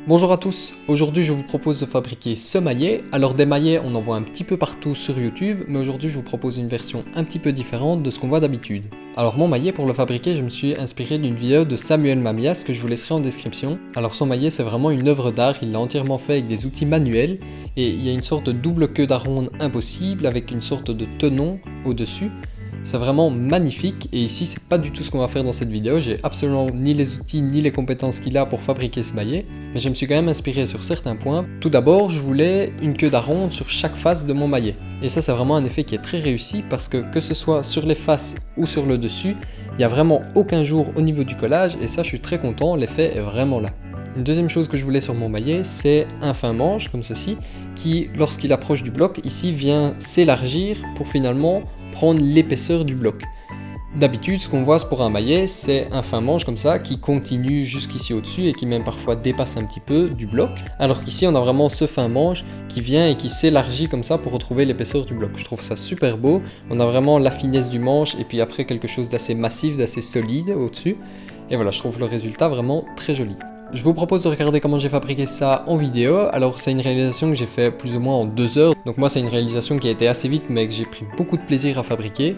Bonjour à tous, aujourd'hui je vous propose de fabriquer ce maillet. Alors des maillets on en voit un petit peu partout sur YouTube, mais aujourd'hui je vous propose une version un petit peu différente de ce qu'on voit d'habitude. Alors mon maillet, pour le fabriquer, je me suis inspiré d'une vidéo de Samuel Mamias que je vous laisserai en description. Alors son maillet c'est vraiment une œuvre d'art, il l'a entièrement fait avec des outils manuels et il y a une sorte de double queue d'aronde impossible avec une sorte de tenon au-dessus. C'est vraiment magnifique et ici c'est pas du tout ce qu'on va faire dans cette vidéo, j'ai absolument ni les outils ni les compétences qu'il a pour fabriquer ce maillet, mais je me suis quand même inspiré sur certains points. Tout d'abord, je voulais une queue d'aronde sur chaque face de mon maillet. Et ça c'est vraiment un effet qui est très réussi parce que ce soit sur les faces ou sur le dessus, il n'y a vraiment aucun jour au niveau du collage et ça je suis très content, l'effet est vraiment là. Une deuxième chose que je voulais sur mon maillet, c'est un fin manche comme ceci, qui lorsqu'il approche du bloc, ici vient s'élargir pour finalement prendre l'épaisseur du bloc. D'habitude, ce qu'on voit pour un maillet, c'est un fin manche comme ça qui continue jusqu'ici au-dessus et qui même parfois dépasse un petit peu du bloc. Alors qu'ici, on a vraiment ce fin manche qui vient et qui s'élargit comme ça pour retrouver l'épaisseur du bloc. Je trouve ça super beau. On a vraiment la finesse du manche et puis après quelque chose d'assez massif, d'assez solide au-dessus. Et voilà, je trouve le résultat vraiment très joli. Je vous propose de regarder comment j'ai fabriqué ça en vidéo. Alors c'est une réalisation que j'ai fait plus ou moins en 2 heures. Donc moi c'est une réalisation qui a été assez vite mais que j'ai pris beaucoup de plaisir à fabriquer.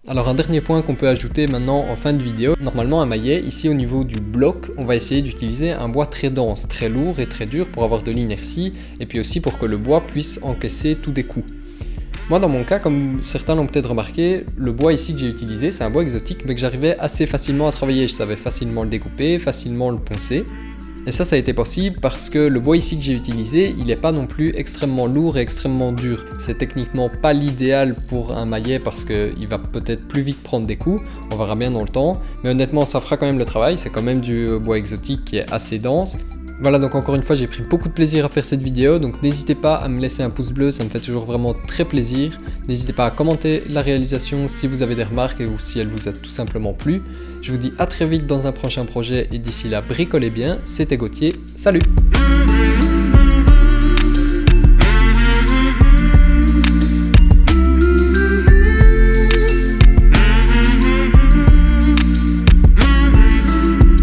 Alors un dernier point qu'on peut ajouter maintenant en fin de vidéo, normalement un maillet, ici au niveau du bloc, on va essayer d'utiliser un bois très dense, très lourd et très dur pour avoir de l'inertie et puis aussi pour que le bois puisse encaisser tous des coups. Moi dans mon cas, comme certains l'ont peut-être remarqué, le bois ici que j'ai utilisé c'est un bois exotique mais que j'arrivais assez facilement à travailler, je savais facilement le découper, facilement le poncer. Et ça a été possible parce que le bois ici que j'ai utilisé, il n'est pas non plus extrêmement lourd et extrêmement dur. C'est techniquement pas l'idéal pour un maillet parce qu'il va peut-être plus vite prendre des coups, on verra bien dans le temps. Mais honnêtement ça fera quand même le travail, c'est quand même du bois exotique qui est assez dense. Voilà, donc encore une fois j'ai pris beaucoup de plaisir à faire cette vidéo, donc n'hésitez pas à me laisser un pouce bleu, ça me fait toujours vraiment très plaisir. N'hésitez pas à commenter la réalisation si vous avez des remarques ou si elle vous a tout simplement plu. Je vous dis à très vite dans un prochain projet et d'ici là bricolez bien, c'était Gauthier, salut!